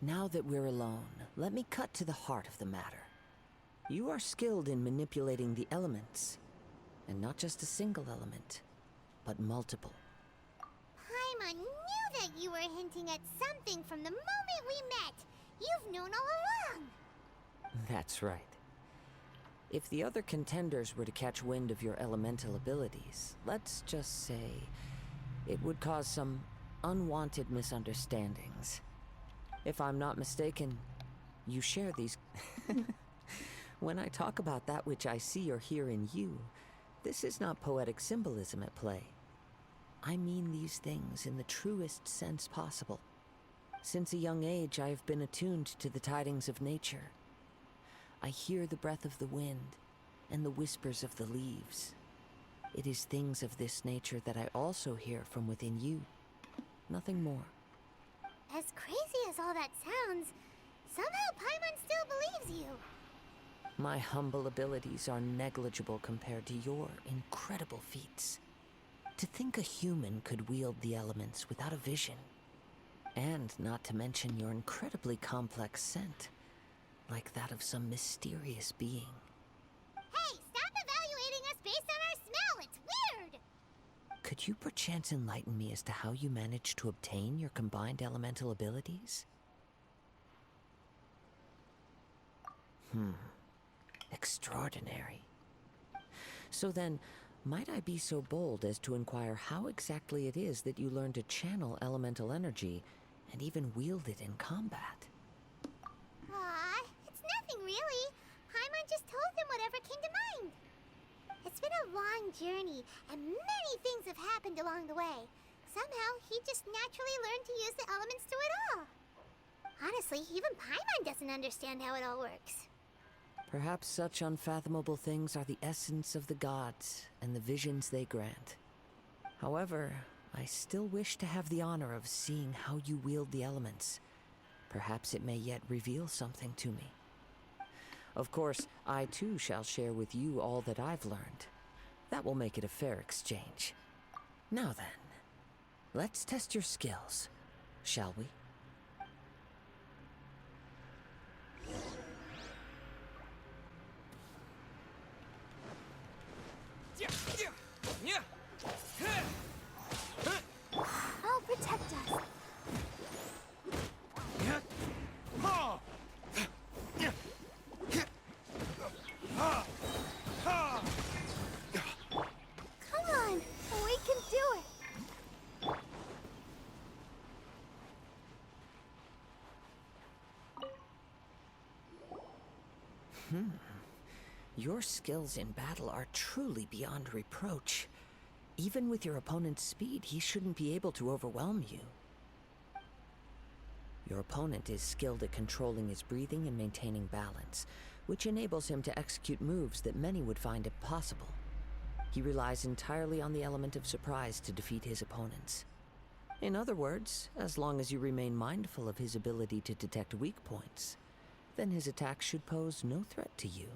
Now that we're alone, let me cut to the heart of the matter. You are skilled in manipulating the elements, and not just a single element, but multiple. Paimon knew that you were hinting at something from the moment we met. You've known all along. That's right. If the other contenders were to catch wind of your elemental abilities, let's just say it would cause some unwanted misunderstandings. If I'm not mistaken, you share these... When I talk about that which I see or hear in you, this is not poetic symbolism at play. I mean these things in the truest sense possible. Since a young age, I have been attuned to the tidings of nature. I hear the breath of the wind and the whispers of the leaves. It is things of this nature that I also hear from within you. Nothing more. As crazy as all that sounds, somehow Paimon still believes you. My humble abilities are negligible compared to your incredible feats. To think a human could wield the elements without a vision. And not to mention your incredibly complex scent, like that of some mysterious being. Hey, stop evaluating us based on our smell! It's weird! Could you perchance enlighten me as to how you managed to obtain your combined elemental abilities? Extraordinary. So then, might I be so bold as to inquire how exactly it is that you learned to channel elemental energy and even wield it in combat? It's nothing really. Paimon just told him whatever came to mind. It's been a long journey, and many things have happened along the way. Somehow, he just naturally learned to use the elements through it all. Honestly, even Paimon doesn't understand how it all works. Perhaps such unfathomable things are the essence of the gods and the visions they grant. However, I still wish to have the honor of seeing how you wield the elements. Perhaps it may yet reveal something to me. Of course, I too shall share with you all that I've learned. That will make it a fair exchange. Now then, let's test your skills, shall we? Oh, protect us! Come on! We can do it! Your skills in battle are truly beyond reproach. Even with your opponent's speed, he shouldn't be able to overwhelm you. Your opponent is skilled at controlling his breathing and maintaining balance, which enables him to execute moves that many would find impossible. He relies entirely on the element of surprise to defeat his opponents. In other words, as long as you remain mindful of his ability to detect weak points, then his attacks should pose no threat to you.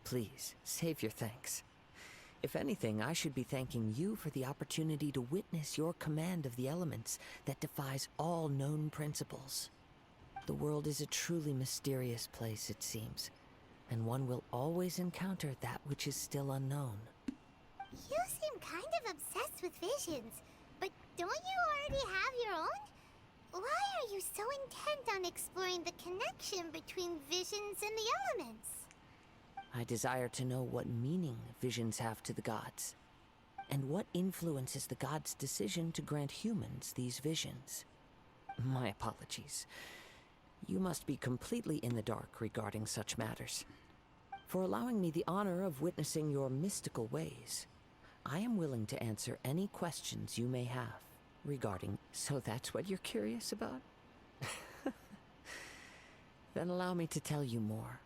Please, save your thanks. If anything, I should be thanking you for the opportunity to witness your command of the elements that defies all known principles. The world is a truly mysterious place, it seems, and one will always encounter that which is still unknown. You seem kind of obsessed with visions, but don't you already have your own? Why are you so intent on exploring the connection between visions and the elements? I desire to know what meaning visions have to the gods, and what influences the gods' decision to grant humans these visions. My apologies. You must be completely in the dark regarding such matters. For allowing me the honor of witnessing your mystical ways, I am willing to answer any questions you may have regarding... So that's what you're curious about? Then allow me to tell you more.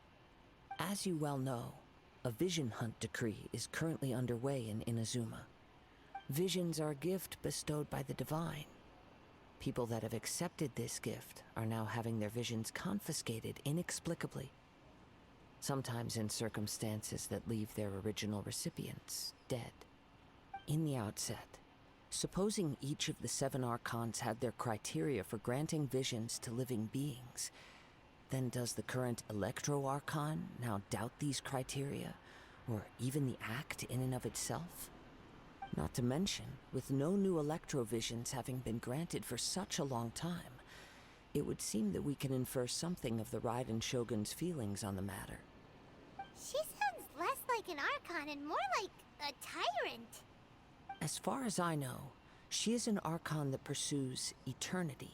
As you well know, a vision hunt decree is currently underway in Inazuma. Visions are a gift bestowed by the divine. People that have accepted this gift are now having their visions confiscated inexplicably, sometimes in circumstances that leave their original recipients dead. In the outset, Supposing each of the 7 archons had their criteria for granting visions to living beings, then does the current Electro-Archon now doubt these criteria, or even the act in and of itself? Not to mention, with no new Electro-visions having been granted for such a long time, it would seem that we can infer something of the Raiden Shogun's feelings on the matter. She sounds less like an Archon and more like a tyrant. As far as I know, she is an Archon that pursues eternity.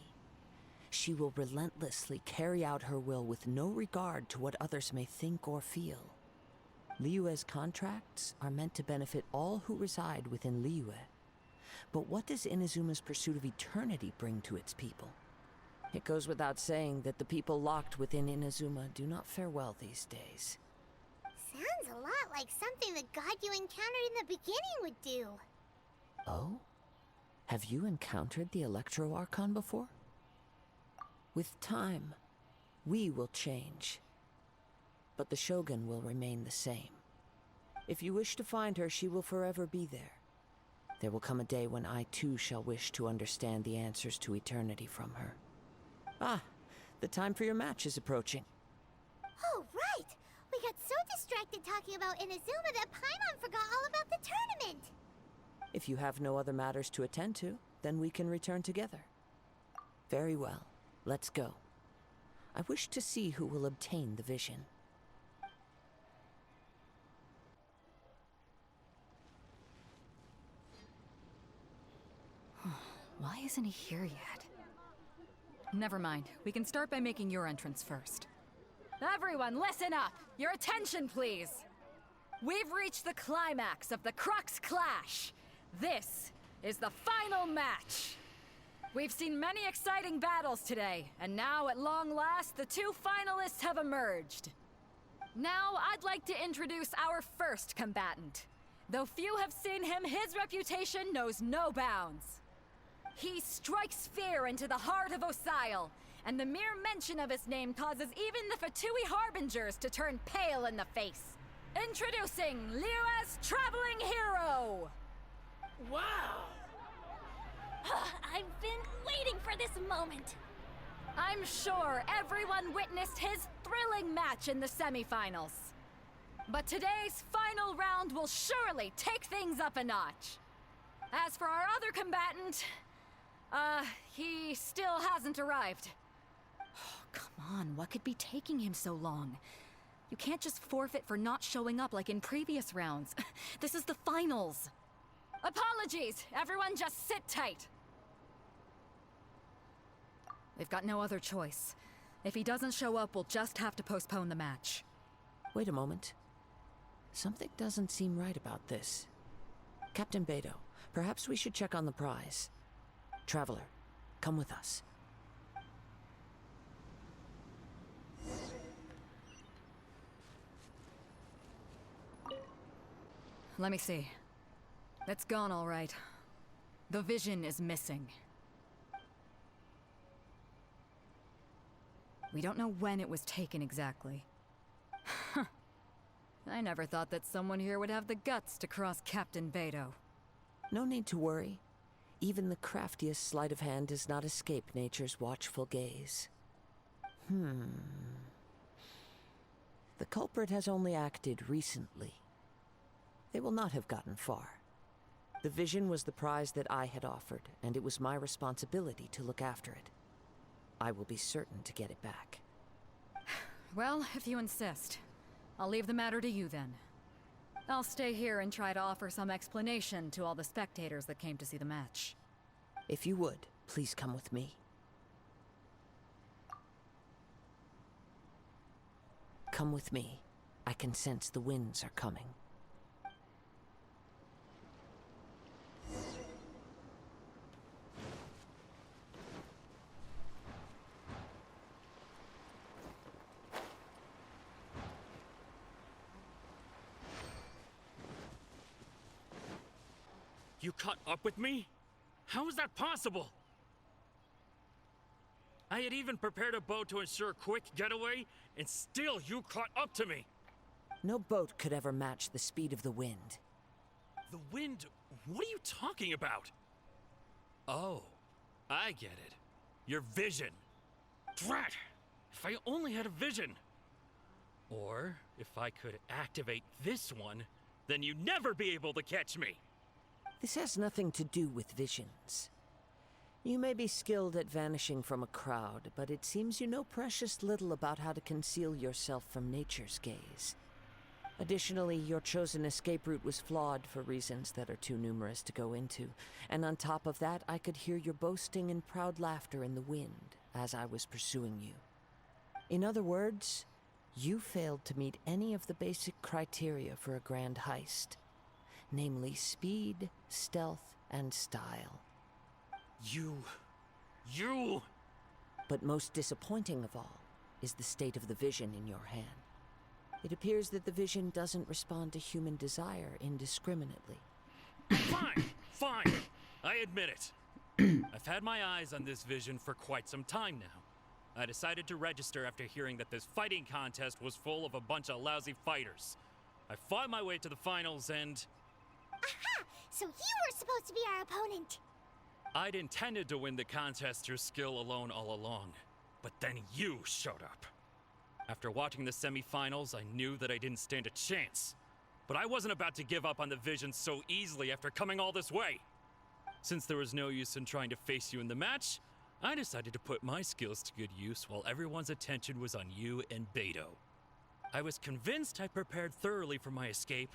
She will relentlessly carry out her will with no regard to what others may think or feel. Liyue's contracts are meant to benefit all who reside within Liyue. But what does Inazuma's pursuit of eternity bring to its people? It goes without saying that the people locked within Inazuma do not fare well these days. Sounds a lot like something the god you encountered in the beginning would do. Oh? Have you encountered the Electro-Archon before? With time, we will change. But the Shogun will remain the same. If you wish to find her, she will forever be there. There will come a day when I too shall wish to understand the answers to eternity from her. Ah, the time for your match is approaching. Oh, right! We got so distracted talking about Inazuma that Paimon forgot all about the tournament! If you have no other matters to attend to, then we can return together. Very well, let's go. I wish to see who will obtain the vision. Why isn't he here yet? Never mind. We can start by making your entrance first. Everyone, listen up! Your attention, please! We've reached the climax of the Crux Clash! This is the final match! We've seen many exciting battles today, and now, at long last, the 2 finalists have emerged. Now, I'd like to introduce our first combatant. Though few have seen him, his reputation knows no bounds. He strikes fear into the heart of Osile, and the mere mention of his name causes even the Fatui Harbingers to turn pale in the face. Introducing Liyue's traveling hero! Wow! I've been waiting for this moment. I'm sure everyone witnessed his thrilling match in the semifinals. But today's final round will surely take things up a notch. As for our other combatant, he still hasn't arrived. Oh, come on, what could be taking him so long? You can't just forfeit for not showing up like in previous rounds. This is the finals. Apologies, everyone just sit tight. We've got no other choice. If he doesn't show up, we'll just have to postpone the match. Wait a moment. Something doesn't seem right about this. Captain Beidou, perhaps we should check on the prize. Traveler, come with us. Let me see. It's gone all right. The vision is missing. We don't know when it was taken exactly. I never thought that someone here would have the guts to cross Captain Beidou. No need to worry. Even the craftiest sleight of hand does not escape nature's watchful gaze. The culprit has only acted recently. They will not have gotten far. The vision was the prize that I had offered, and it was my responsibility to look after it. I will be certain to get it back. Well, if you insist. I'll leave the matter to you then. I'll stay here and try to offer some explanation to all the spectators that came to see the match. If you would, please come with me. Come with me. I can sense the winds are coming. You caught up with me? How is that possible? I had even prepared a boat to ensure a quick getaway, and still you caught up to me! No boat could ever match the speed of the wind. The wind? What are you talking about? Oh, I get it. Your vision. Drat! If I only had a vision. Or, if I could activate this one, then you'd never be able to catch me. This has nothing to do with visions. You may be skilled at vanishing from a crowd, but it seems you know precious little about how to conceal yourself from nature's gaze. Additionally, your chosen escape route was flawed for reasons that are too numerous to go into, and on top of that, I could hear your boasting and proud laughter in the wind as I was pursuing you. In other words, you failed to meet any of the basic criteria for a grand heist, namely speed, stealth, and style. You... But most disappointing of all is the state of the vision in your hand. It appears that the vision doesn't respond to human desire indiscriminately. Fine. I admit it. I've had my eyes on this vision for quite some time now. I decided to register after hearing that this fighting contest was full of a bunch of lousy fighters. I fought my way to the finals and... Aha! So you were supposed to be our opponent! I'd intended to win the contest through skill alone all along, but then you showed up. After watching the semifinals, I knew that I didn't stand a chance. But I wasn't about to give up on the vision so easily after coming all this way. Since there was no use in trying to face you in the match, I decided to put my skills to good use while everyone's attention was on you and Beto. I was convinced I prepared thoroughly for my escape,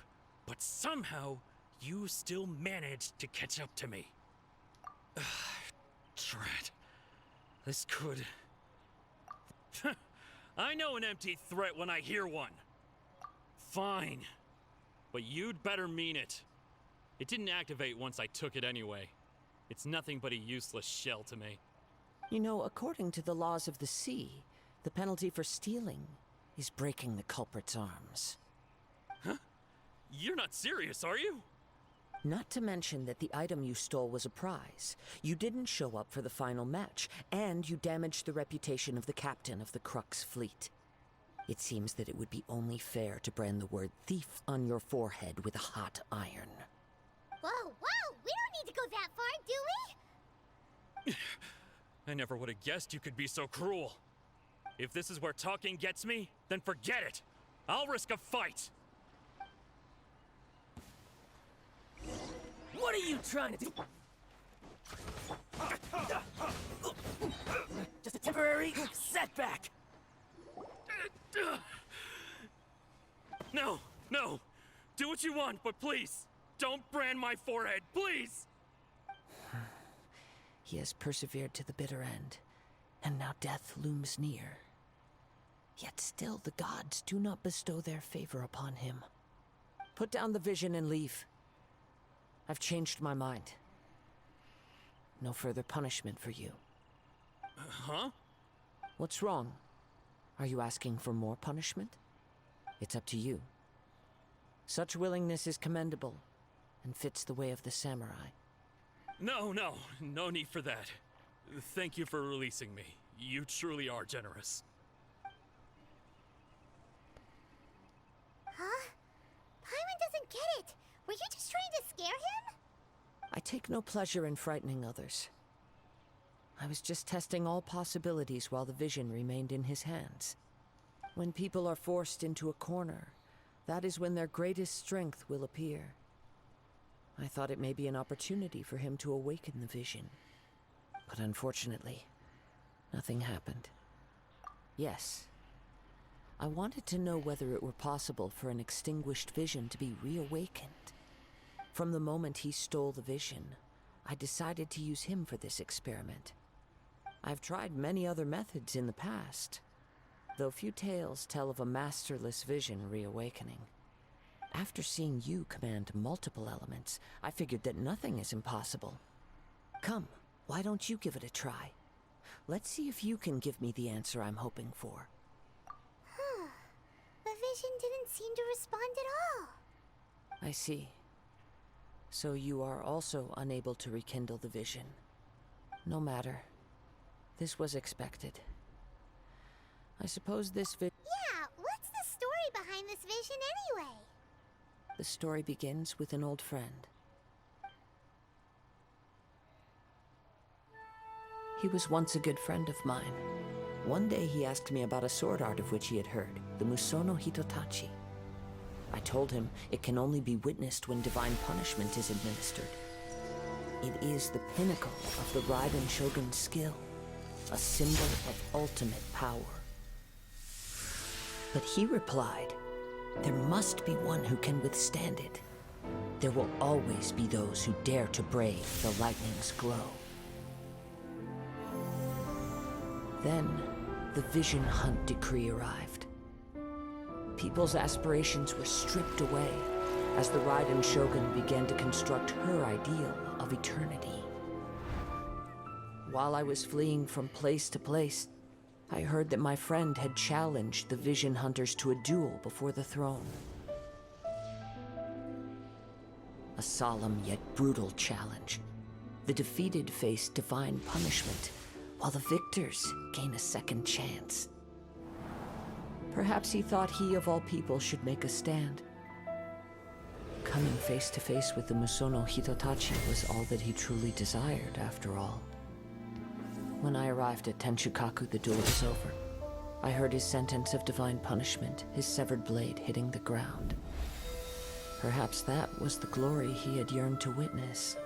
but somehow you still managed to catch up to me. Drat. This could... I know an empty threat when I hear one. Fine. But you'd better mean it. It didn't activate once I took it anyway. It's nothing but a useless shell to me. You know, according to the laws of the sea, the penalty for stealing is breaking the culprit's arms. Huh? You're not serious, are you? Not to mention that the item you stole was a prize. You didn't show up for the final match, and you damaged the reputation of the captain of the Crux fleet. It seems that it would be only fair to brand the word thief on your forehead with a hot iron. Whoa! We don't need to go that far, do we? I never would have guessed you could be so cruel. If this is where talking gets me, then forget it. I'll risk a fight. What are you trying to do? Just a temporary setback. No. Do what you want, but please, don't brand my forehead, please! He has persevered to the bitter end, and now death looms near. Yet still the gods do not bestow their favor upon him. Put down the vision and leave. I've changed my mind. No further punishment for you. Huh? What's wrong? Are you asking for more punishment? It's up to you. Such willingness is commendable, and fits the way of the samurai. No need for that. Thank you for releasing me. You truly are generous. Huh? Paimon doesn't get it. Were you just trying to scare him? I take no pleasure in frightening others. I was just testing all possibilities while the vision remained in his hands. When people are forced into a corner, that is when their greatest strength will appear. I thought it may be an opportunity for him to awaken the vision. But unfortunately, nothing happened. Yes, I wanted to know whether it were possible for an extinguished vision to be reawakened. From the moment he stole the vision, I decided to use him for this experiment. I've tried many other methods in the past, though few tales tell of a masterless vision reawakening. After seeing you command multiple elements, I figured that nothing is impossible. Come, why don't you give it a try? Let's see if you can give me the answer I'm hoping for. The vision didn't seem to respond at all. I see. So you are also unable to rekindle the vision. No matter. This was expected. I suppose this Yeah, what's the story behind this vision anyway? The story begins with an old friend. He was once a good friend of mine. One day he asked me about a sword art of which he had heard, the Musono Hitotachi. I told him it can only be witnessed when divine punishment is administered. It is the pinnacle of the Raiden Shogun's skill, a symbol of ultimate power. But he replied, there must be one who can withstand it. There will always be those who dare to brave the lightning's glow. Then, the Vision Hunt decree arrived. People's aspirations were stripped away as the Raiden Shogun began to construct her ideal of eternity. While I was fleeing from place to place, I heard that my friend had challenged the Vision Hunters to a duel before the throne. A solemn yet brutal challenge. The defeated face divine punishment, while the victors gain a second chance. Perhaps he thought he of all people should make a stand. Coming face to face with the Musono Hitotachi was all that he truly desired, after all. When I arrived at Tenshukaku, the duel was over. I heard his sentence of divine punishment, his severed blade hitting the ground. Perhaps that was the glory he had yearned to witness.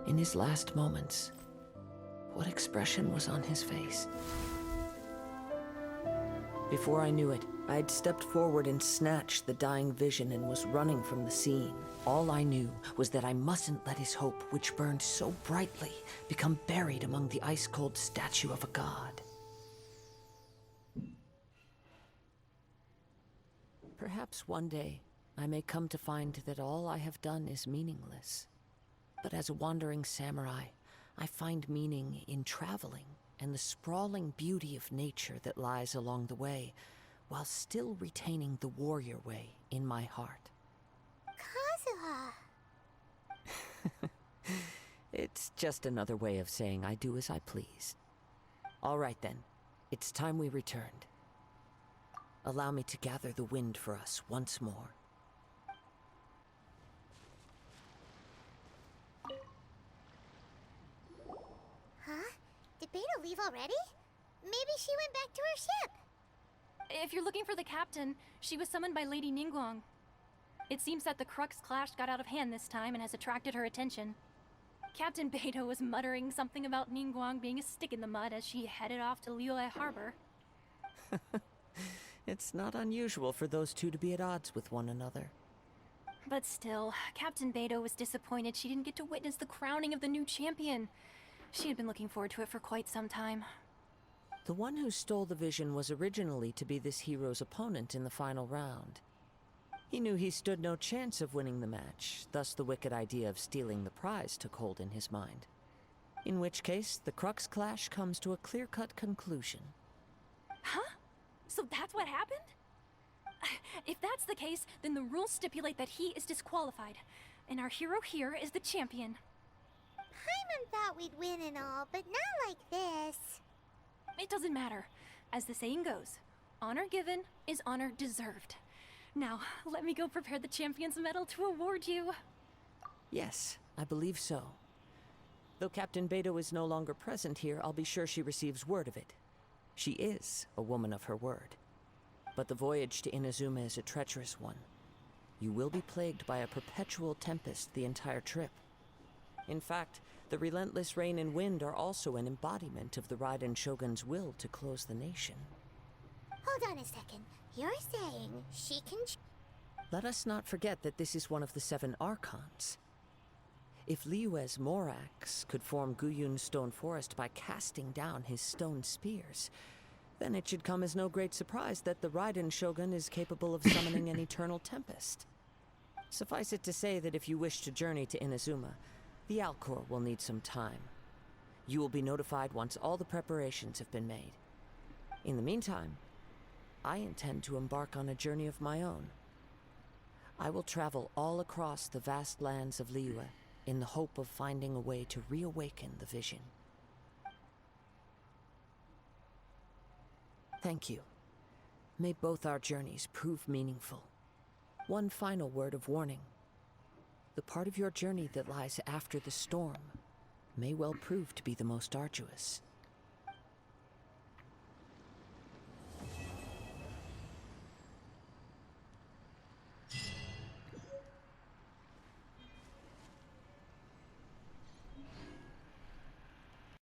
In his last moments, what expression was on his face? Before I knew it, I had stepped forward and snatched the dying vision and was running from the scene. All I knew was that I mustn't let his hope, which burned so brightly, become buried among the ice-cold statue of a god. Perhaps one day, I may come to find that all I have done is meaningless. But as a wandering samurai, I find meaning in traveling and the sprawling beauty of nature that lies along the way, while still retaining the warrior way in my heart. Kazuha. It's just another way of saying I do as I please. All right then, it's time we returned. Allow me to gather the wind for us once more. Huh? Did Beta leave already? Maybe she went back to her ship. If you're looking for the captain, she was summoned by Lady Ningguang. It seems that the Crux clash got out of hand this time and has attracted her attention. Captain Beto was muttering something about Ningguang being a stick in the mud as she headed off to Liyue Harbor. It's not unusual for those two to be at odds with one another. But still, Captain Beto was disappointed she didn't get to witness the crowning of the new champion. She had been looking forward to it for quite some time. The one who stole the vision was originally to be this hero's opponent in the final round. He knew he stood no chance of winning the match, thus the wicked idea of stealing the prize took hold in his mind. In which case, the Crux clash comes to a clear-cut conclusion. Huh? So that's what happened? If that's the case, then the rules stipulate that he is disqualified, and our hero here is the champion. Paimon thought we'd win and all, but not like this. It doesn't matter. As the saying goes, honor given is honor deserved. Now, let me go prepare the champion's medal to award you. Yes, I believe so. Though Captain Beto is no longer present here, I'll be sure she receives word of it. She is a woman of her word. But the voyage to Inazuma is a treacherous one. You will be plagued by a perpetual tempest the entire trip. In fact, the relentless rain and wind are also an embodiment of the Raiden Shogun's will to close the nation. Hold on a second. You're saying she can... Let us not forget that this is one of the 7 Archons. If Liyue's Morax could form Guyun's stone forest by casting down his stone spears, then it should come as no great surprise that the Raiden Shogun is capable of summoning an eternal tempest. Suffice it to say that if you wish to journey to Inazuma, the Alcor will need some time. You will be notified once all the preparations have been made. In the meantime, I intend to embark on a journey of my own. I will travel all across the vast lands of Liyue in the hope of finding a way to reawaken the vision. Thank you. May both our journeys prove meaningful. One final word of warning. The part of your journey that lies after the storm may well prove to be the most arduous.